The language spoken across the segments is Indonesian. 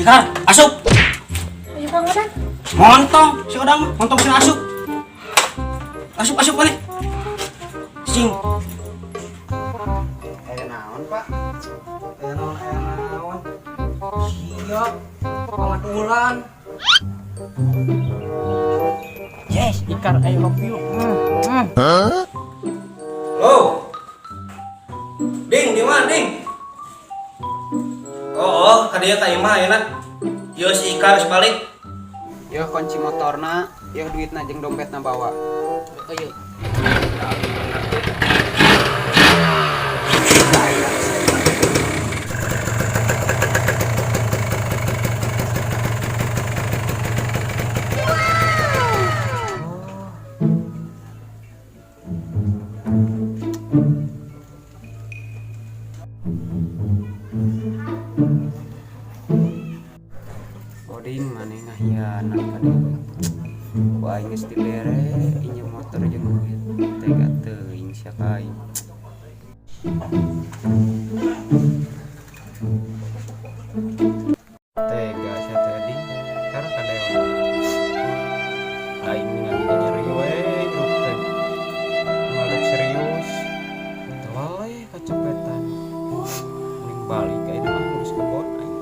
Ikar, asup. Ayo Kang Odang. Montong, si Odang mah, montong sini asup. Asup balik. Sing. Naon, Pak? Naon. Siap. Pangatulan. Yes, Ikar ayo kopi yuk. Halo. Ding, di mana, Ding? Oh, kadieu ka imah ayeuna. Ieu si Ikar geus balik. Yo kunci motorna, yo duitna jeung dompetna bawa. Ayo. Oding maneh ngahianat ka dewe. Ku aing geus dibere ieu motor jeung duit. Tega teuing sia ka aing. Tega sia teh Ding. Karena ka dewe. Aing ningali nyeri we grup teh. Malah serius. Telaleh kacepetan. Mending balik ka ieu mah ngurus kebon aing.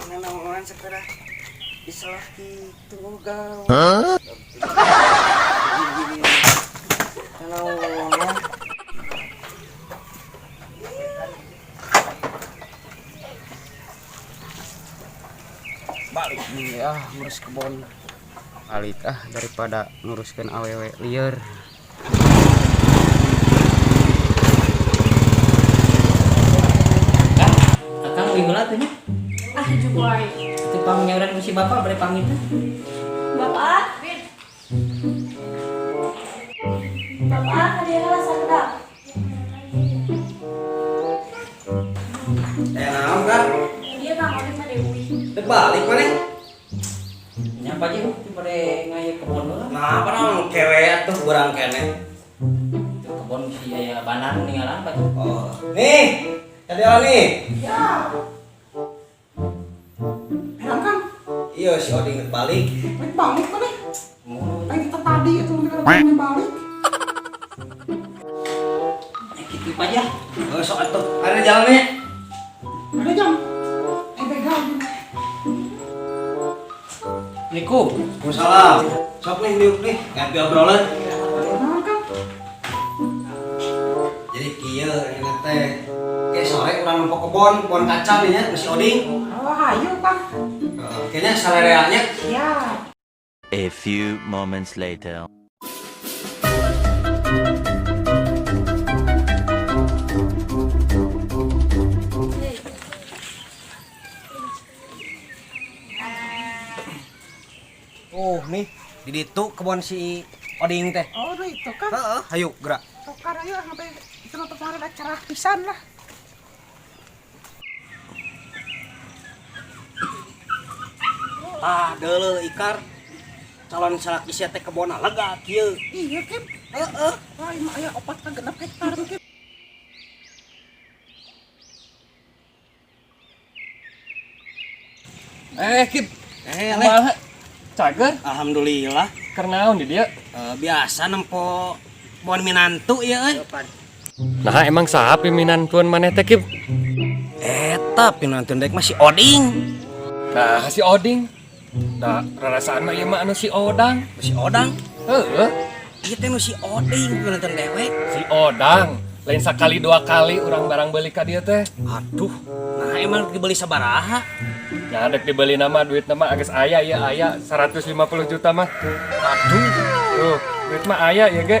Nanaon segera disalah kitu gawe. Nanaon. Balik nih ngurus kebon. Balik daripada nguruskan awewe liar. Akang minggu tuh nya. Juboy. Itu pamnyaran ku si bapak bari pamit. Bapak, Bapak, ada rasa kedap. Naon, Kak? Dia Kang Oding mah Dewi. Teu balik maneh. Nyapa aja tuh pada ngaya kebon heula. Nah, apa naon kewe atuh urang keneh. Itu kebon si aya banar ninggalan apa tuh. Oh, nih. Tadi nih. Ya. Iya si Oding geus balik. Balik kan nih? Kayak kita tadi itu kita balik. Gitu aja. Oh, sok atuh. Ada jalannya. Ada jam. Begal. Assalamualaikum. Waalaikumsalam. Sok nih diuk nih, ngapi obrolan. Nah kan. Jadi kieu ini teh. Kayak sore urang nempo kebon kaca nih nya si Oding. Oh, ayo Kang. Kayaknya salereanya. Ya. A few moments later. Oh, nih di ditu kebon si Oding teh. Oh, udah itu kan. Heeh, hayu gerak. Tokar aja sampai itu nonton kemarin acara pisan lah. Deuleu Ikar. Calon salaki sia teh kebona lega kieu. Iya kan. Heeh. Wah, ini aya 4,6 hektar kan. Kip. Le. Kumaha? Cager? Alhamdulillah. Karena naon di dia? Biasa nempo bon minantu ya euy. Nah emang saha pimpinan tuan maneh teh Kip? Eta pinantu dek masih Oding. Nah si Oding. Nah rarasaan mah ieu mah anu si Odang. Si Odang. Heeh, Ieu teh nu si Oding pinantu dewek. si Odang. Lain sekali dua kali urang barang beli ka dieu teh. Aduh, nah emang dibeli sabaraha? Nya dek dibeli nama duit nama geus aya ieu aya 150 juta mah. Aduh, Tuh, duit mah aya ya ge.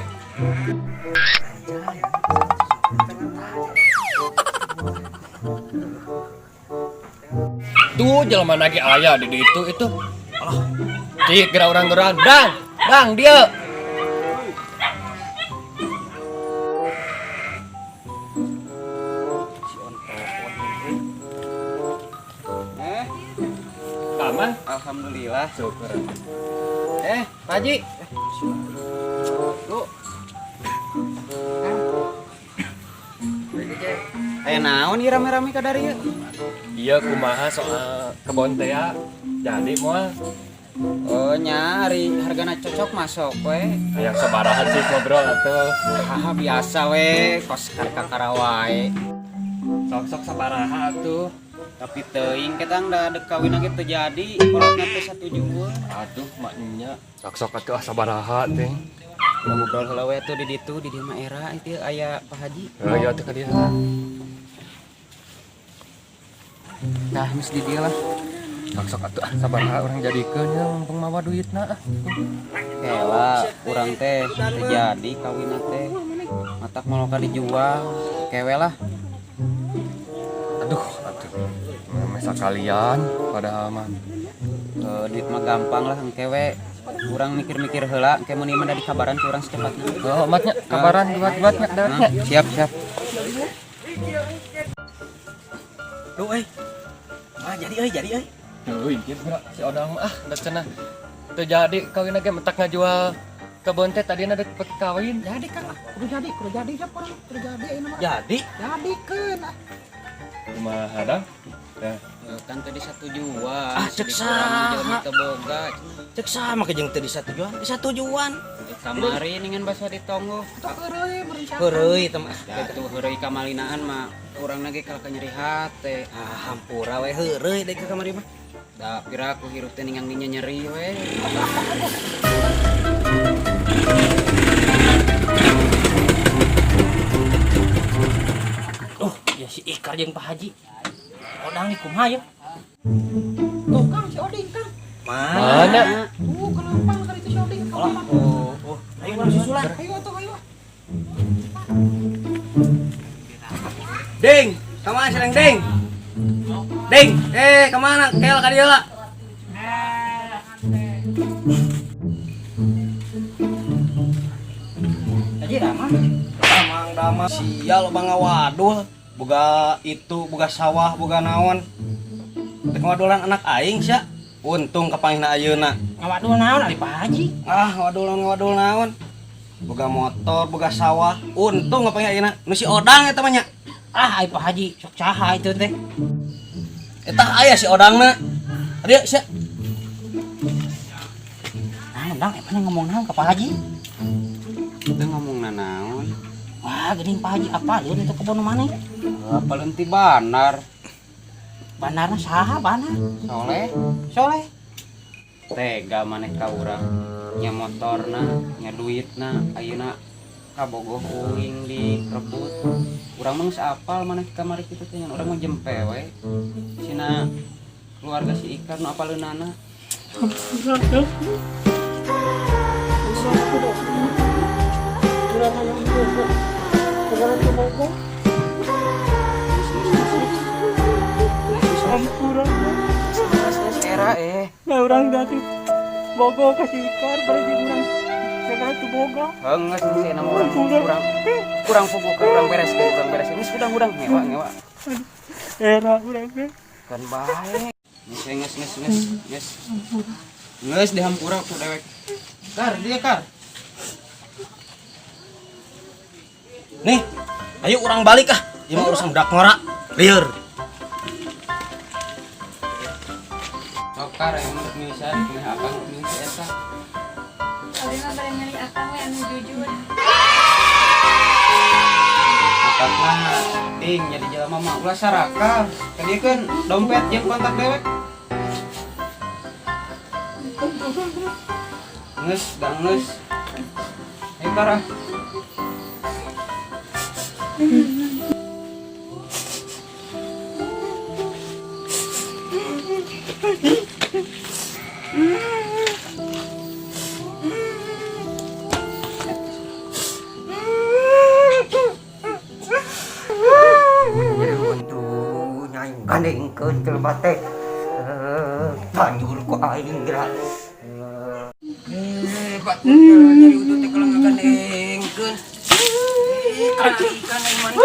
Tuh jelema lagi aya di ditu itu. Cik gerak orang geran. Dang dia. Aman? Alhamdulillah. Syukur. Pak Haji. Lu. Naon ieu rame-rame ka dari ieu? Iya kumaha soal kebon teh ya. Jadi moal Oh nyari hargana cocok masuk we. aya sabaraha sih ngobrol atuh. Haha biasa we kos kakara wae. Sok-sok sabaraha atuh. Tapi teuing kita da dek kawin lagi teu jadi kolotna teh satujuan. Aduh maknya. Sok-sok atuh sabaraha teh. Ngobrol heula we tuh di ditu di dieu mah era itu aya Pak Haji. Aya teh ka dieu. Nah, mis di dieu lah. Sok-sok atuh sabaraha urang jadikeun ya mumpung mawa duitna. Kela urang teh teu jadi kawinna teh. Matak maloka dijual. Kewe lah. Aduh mesa kalian padahal mah. Duit mah gampang lah kewe. Urang mikir-mikir heula ke meuni mah da dikabaran ku urang secepatna. Oh matnya kabaran buat-buatnya dawetnya. Siap. Duh jadi. Euy ieu geura si odang mah da cenah teu jadi kawin ge mentak ngajual kebon teh tadina deuk peuti kawin. Jadi Kang, kudu jadi ya orang, kudu jadi ini mah. Jadi Jadikeun. Kumaha dang? Teh Kan tadi satujuan. cek Sedih urang saha. jelema teu boga. cek sama ke jeung teu disatujuan. Kamari ningan basa ditonggo. Atuh heureuy berencana. Heureuy teh mah. Atuh heureuy kamalinaan mah urang lagi kalka nyeri hate. Hampura we heureuy deui ka kamari mah. Da pira aku hirup teh ningang dinya nyeri we. Ya si Ikar jeung Pak Haji. Odang nih kumaha ya? Tuh Kang si Oding Kang. mana? Tuh kenapa kali itu si Oding Kang? Ayo urang susulan. Ayo atuh ayo. Ding, kemana sih Ding? Ding, kemana? Kel ka dieu lah. Haji Rama. Damang sial bang waduh. Boga itu, boga sawah, boga naon. Teu ngadolan anak aing sia. Untung kapangihna ayeuna. Ngawadul naon ari Pak Haji? Ngawadul naon. Boga motor, boga sawah. Untung kapangihna ayeuna. Nu si Odang eta mah nya. Ai Pak Haji sok caha itu teh. Eta aya si Odangna. Dia sia. Ndang emang ngomong naon ka Pak Haji? Teu ngomongna naon. Wah, geuning Pak Haji apa lieu itu kebon maneh? Apalun ti banar. Bandarna saha banar? Soleh. Tega maneh ka urang. Nya motorna, nya duitna, ayeuna kabogoh uing direbut. Urang mah geus apal maneh kamari kitu teh nya urang mah jempe we. Sina keluarga si Ikar nu apaleunana. Era Nah urang tadi bogo kasih Ikar bari urang. Segala tu boga. Heunggeus sih nama kurang fokus kurang beres. Geus udang ngewa. Era urang teh. Kan bae. Geus dihampura ku dewek. Kar, dia Kar. Nih, ayo urang balik ah. Ieu mah urusan budak ngora. Lieur. Sokar yang menurut Nisa, pilih apa pilih Esa. Abi mah bari nyari akang we anu jujur. Apakah ting jadi jelema mah ulah sarakal. Tadi kan dompet jeung kontak dewek. Geus. Kara. Gandengkeun jelema teh Tanjur ku aing gerak. Batur nyari utut teh kalau ngagandengkeun. Ikan yang mana?